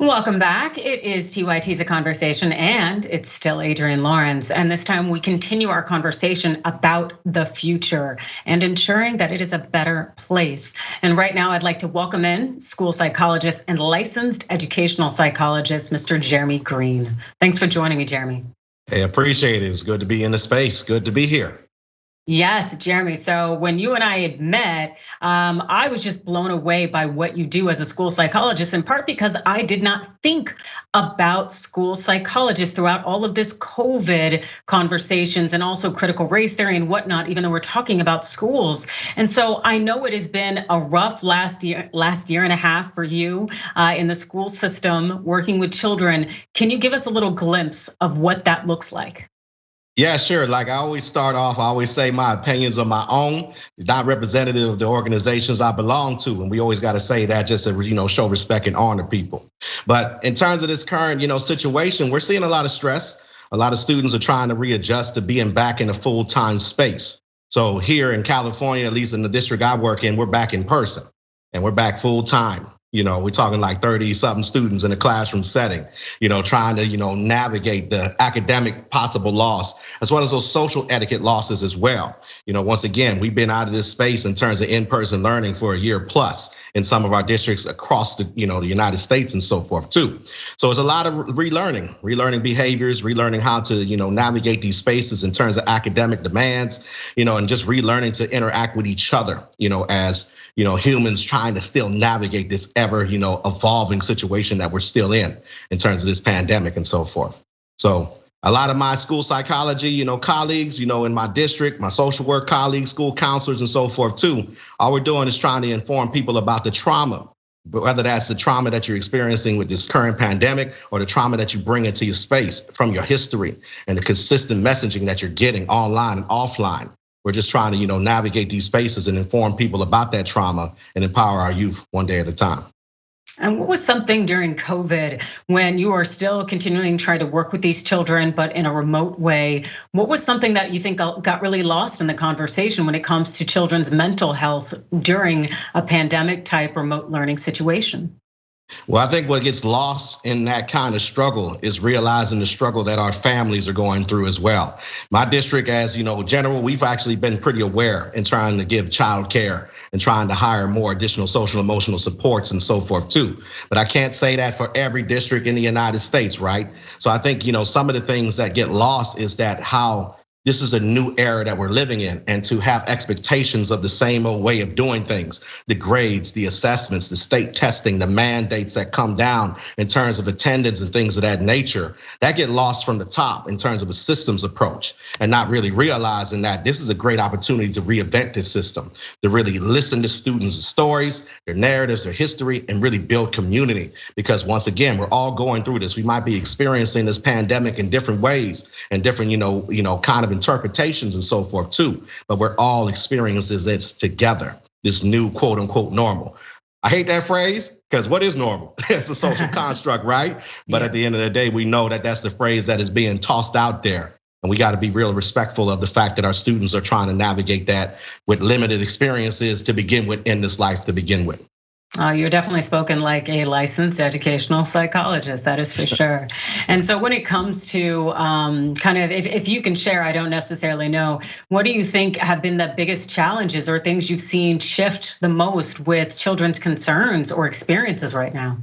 Welcome back. It is TYT's A Conversation, and it's still Adrienne Lawrence. And this time we continue our conversation about the future and ensuring that it is a better place. And right now I'd like to welcome in school psychologist and licensed educational psychologist, Mr. Jeremy Greene. Thanks for joining me, Jeremy. Hey, appreciate it. It's good to be in the space. Good to be here. Yes, Jeremy. So when you and I had met, I was just blown away by what you do as a school psychologist, in part because I did not think about school psychologists throughout all of this COVID conversations and also critical race theory and whatnot, even though we're talking about schools. And so I know it has been a rough last year and a half for you in the school system, working with children. Can you give us a little glimpse of what that looks like? Yeah, sure. Like I always start off, I always say my opinions are my own, not representative of the organizations I belong to. And we always got to say that just to, show respect and honor people. But in terms of this current, situation, we're seeing a lot of stress. A lot of students are trying to readjust to being back in a full-time space. So here in California, at least in the district I work in, we're back in person and we're back full-time. We're talking like 30-something students in a classroom setting, trying to, navigate the academic possible loss, as well as those social etiquette losses as well. Once again, we've been out of this space in terms of in-person learning for a year plus in some of our districts across the United States and so forth too. So it's a lot of relearning behaviors, relearning how to, navigate these spaces in terms of academic demands, and just relearning to interact with each other, as humans trying to still navigate this ever, evolving situation that we're still in terms of this pandemic and so forth. So a lot of my school psychology, colleagues, in my district, my social work colleagues, school counselors and so forth too, all we're doing is trying to inform people about the trauma, but whether that's the trauma that you're experiencing with this current pandemic or the trauma that you bring into your space from your history and the consistent messaging that you're getting online and offline. We're just trying to, navigate these spaces and inform people about that trauma and empower our youth one day at a time. And what was something during COVID when you are still continuing to try to work with these children, but in a remote way? What was something that you think got really lost in the conversation when it comes to children's mental health during a pandemic type remote learning situation? Well, I think what gets lost in that kind of struggle is realizing the struggle that our families are going through as well. My district, as general, we've actually been pretty aware in trying to give child care and trying to hire more additional social emotional supports and so forth too. But I can't say that for every district in the United States, right? So I think, some of the things that get lost is that how this is a new era that we're living in, and to have expectations of the same old way of doing things, the grades, the assessments, the state testing, the mandates that come down in terms of attendance and things of that nature, that get lost from the top in terms of a systems approach and not really realizing that this is a great opportunity to reinvent this system, to really listen to students' stories, their narratives, their history, and really build community. Because once again, we're all going through this. We might be experiencing this pandemic in different ways and different, kind of interpretations and so forth too, but we're all experiencing this together, this new quote unquote normal. I hate that phrase because what is normal? It's a social construct, right? But at the end of the day, we know that that's the phrase that is being tossed out there. And we got to be real respectful of the fact that our students are trying to navigate that with limited experiences to begin with in this life to begin with. You're definitely spoken like a licensed educational psychologist, that is for sure. And so when it comes to kind of, if you can share, I don't necessarily know, what do you think have been the biggest challenges or things you've seen shift the most with children's concerns or experiences right now?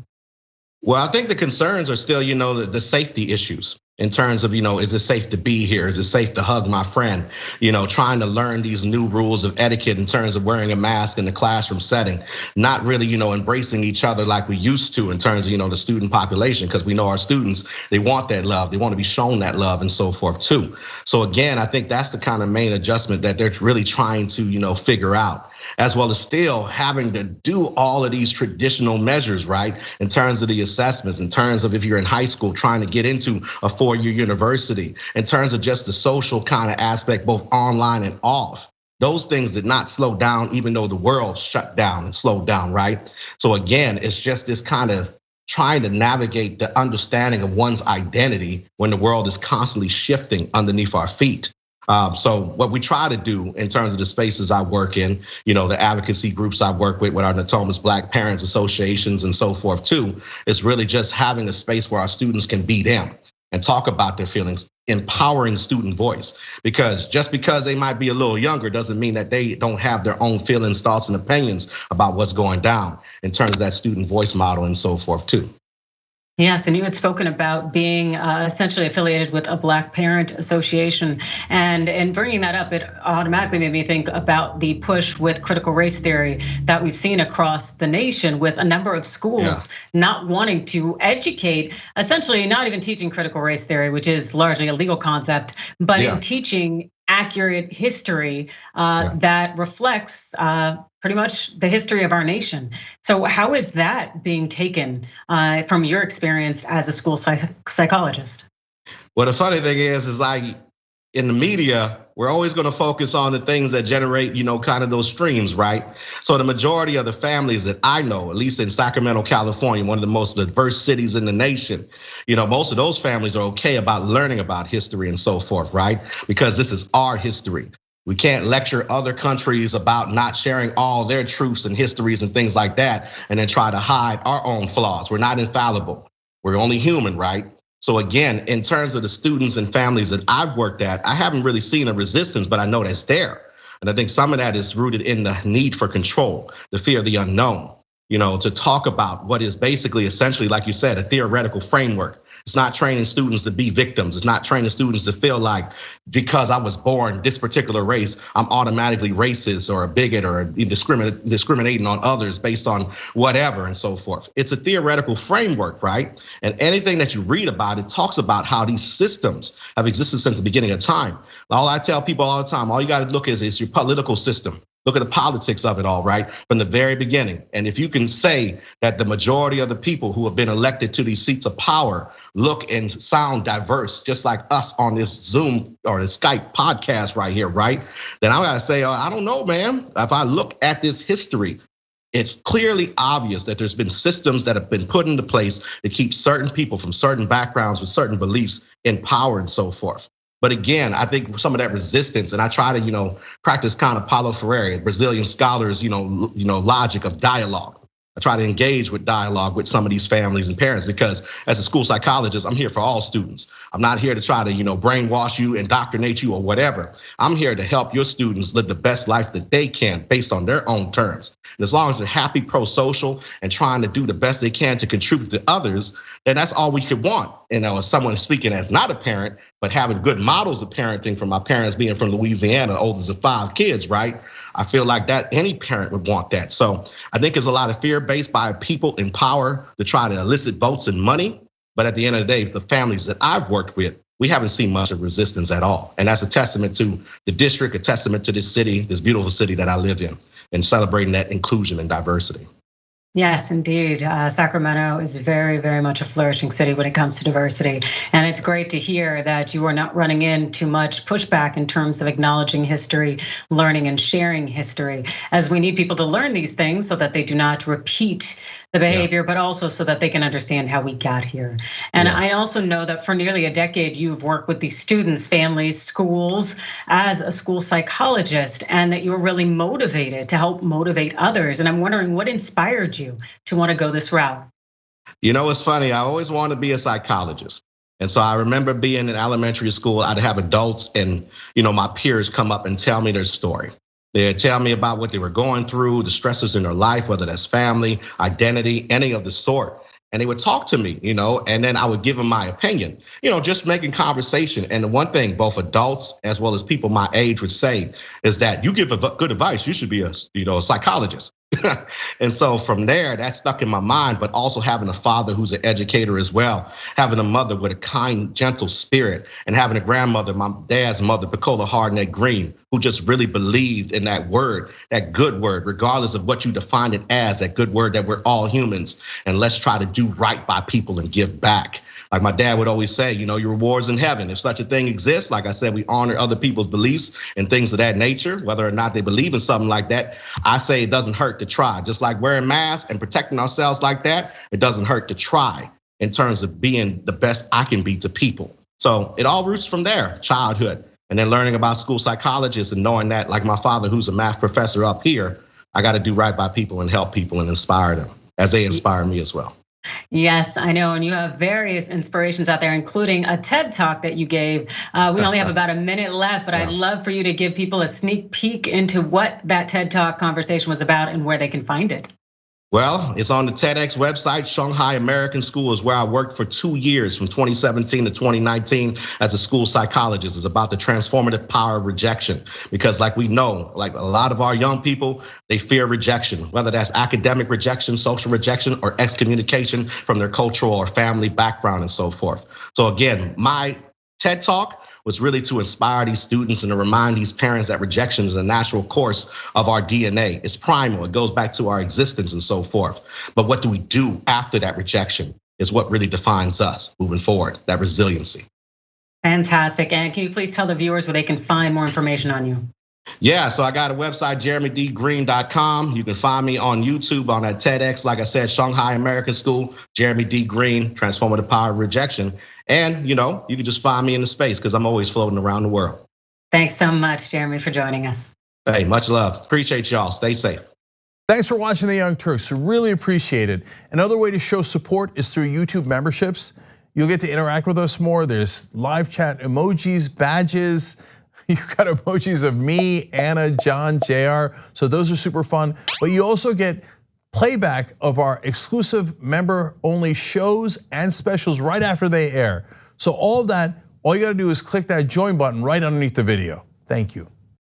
Well, I think the concerns are still, the safety issues. In terms of, is it safe to be here? Is it safe to hug my friend? Trying to learn these new rules of etiquette in terms of wearing a mask in the classroom setting, not really, embracing each other like we used to in terms of, the student population, because we know our students, they want that love, they want to be shown that love and so forth too. So again, I think that's the kind of main adjustment that they're really trying to, figure out, as well as still having to do all of these traditional measures, right? In terms of the assessments, in terms of if you're in high school trying to get into a four-year university, in terms of just the social kind of aspect, both online and off. Those things did not slow down, even though the world shut down and slowed down, right? So again, it's just this kind of trying to navigate the understanding of one's identity when the world is constantly shifting underneath our feet. So what we try to do in terms of the spaces I work in, the advocacy groups I work with our Natomas Black Parents Associations and so forth too, is really just having a space where our students can be them and talk about their feelings, empowering student voice. Because just because they might be a little younger doesn't mean that they don't have their own feelings, thoughts, and opinions about what's going down in terms of that student voice model and so forth too. Yes, and you had spoken about being essentially affiliated with a Black Parent Association, and bringing that up, it automatically made me think about the push with critical race theory that we've seen across the nation, with a number of schools not wanting to educate, essentially not even teaching critical race theory, which is largely a legal concept, but in teaching accurate history that reflects pretty much the history of our nation. So how is that being taken from your experience as a school psychologist? Well, the funny thing is like in the media, we're always going to focus on the things that generate, kind of those streams, right? So the majority of the families that I know, at least in Sacramento, California, one of the most diverse cities in the nation, most of those families are okay about learning about history and so forth, right? Because this is our history. We can't lecture other countries about not sharing all their truths and histories and things like that, and then try to hide our own flaws. We're not infallible. We're only human, right? So again, in terms of the students and families that I've worked at, I haven't really seen a resistance, but I know that's there. And I think some of that is rooted in the need for control, the fear of the unknown, to talk about what is basically essentially, like you said, a theoretical framework. It's not training students to be victims. It's not training students to feel like because I was born this particular race, I'm automatically racist or a bigot or discriminating on others based on whatever and so forth. It's a theoretical framework, right? And anything that you read about, it talks about how these systems have existed since the beginning of time. All I tell people all the time, all you got to look is your political system. Look at the politics of it all, right? From the very beginning. And if you can say that the majority of the people who have been elected to these seats of power look and sound diverse, just like us on this Zoom or the Skype podcast right here, right? Then I gotta say, I don't know, man. If I look at this history, it's clearly obvious that there's been systems that have been put into place to keep certain people from certain backgrounds with certain beliefs in power and so forth. But again, I think some of that resistance, and I try to, practice kind of Paulo Freire, Brazilian scholars, logic of dialogue. I try to engage with dialogue with some of these families and parents because as a school psychologist, I'm here for all students. I'm not here to try to, brainwash you, indoctrinate you or whatever. I'm here to help your students live the best life that they can based on their own terms. And as long as they're happy, pro-social, and trying to do the best they can to contribute to others, then that's all we could want. As someone speaking as not a parent, but having good models of parenting from my parents being from Louisiana, oldest of 5 kids, right? I feel like that any parent would want that. So I think there's a lot of fear based by people in power to try to elicit votes and money. But at the end of the day, the families that I've worked with, we haven't seen much of resistance at all. And that's a testament to the district, a testament to this city, this beautiful city that I live in, and celebrating that inclusion and diversity. Yes, indeed. Sacramento is very, very much a flourishing city when it comes to diversity. And it's great to hear that you are not running into much pushback in terms of acknowledging history, learning and sharing history, as we need people to learn these things so that they do not repeat the behavior, but also so that they can understand how we got here. And I also know that for nearly a decade, you've worked with these students, families, schools as a school psychologist, and that you're really motivated to help motivate others. And I'm wondering what inspired you to want to go this route? It's funny, I always wanted to be a psychologist. And so I remember being in elementary school, I'd have adults and my peers come up and tell me their story. They'd tell me about what they were going through, the stresses in their life, whether that's family, identity, any of the sort. And they would talk to me, and then I would give them my opinion, just making conversation. And the one thing both adults as well as people my age would say is that you give good advice, you should be a psychologist. And so from there, that stuck in my mind, but also having a father who's an educator as well, having a mother with a kind, gentle spirit, and having a grandmother, my dad's mother, Picola Hardnett Greene, who just really believed in that word, that good word, regardless of what you define it as, that good word that we're all humans, and let's try to do right by people and give back. Like my dad would always say, your reward's in heaven. If such a thing exists, like I said, we honor other people's beliefs and things of that nature, whether or not they believe in something like that. I say it doesn't hurt to try. Just like wearing masks and protecting ourselves like that, it doesn't hurt to try in terms of being the best I can be to people. So it all roots from there, childhood. And then learning about school psychologists and knowing that, like my father, who's a math professor up here, I got to do right by people and help people and inspire them as they inspire me as well. Yes, I know, and you have various inspirations out there, including a TED Talk that you gave. We only have about a minute left, but I'd love for you to give people a sneak peek into what that TED Talk conversation was about and where they can find it. Well, it's on the TEDx website. Shanghai American School is where I worked for 2 years from 2017 to 2019 as a school psychologist. It's about the transformative power of rejection. Because like we know, like a lot of our young people, they fear rejection, whether that's academic rejection, social rejection, or excommunication from their cultural or family background and so forth. So again, my TED Talk was really to inspire these students and to remind these parents that rejection is a natural course of our DNA. It's primal, it goes back to our existence and so forth. But what do we do after that rejection is what really defines us moving forward, that resiliency. Fantastic, and can you please tell the viewers where they can find more information on you? Yeah, so I got a website, jeremydgreene.com. You can find me on YouTube on that TEDx. Like I said, Shanghai American School, Jeremy D. Greene, Transformative Power of Rejection. And you can just find me in the space because I'm always floating around the world. Thanks so much, Jeremy, for joining us. Hey, much love. Appreciate y'all. Stay safe. Thanks for watching The Young Turks. Really appreciate it. Another way to show support is through YouTube memberships. You'll get to interact with us more. There's live chat emojis, badges. You've got emojis of me, Anna, John, JR. So those are super fun. But you also get playback of our exclusive member-only shows and specials right after they air. So all of that, all you gotta do is click that join button right underneath the video. Thank you.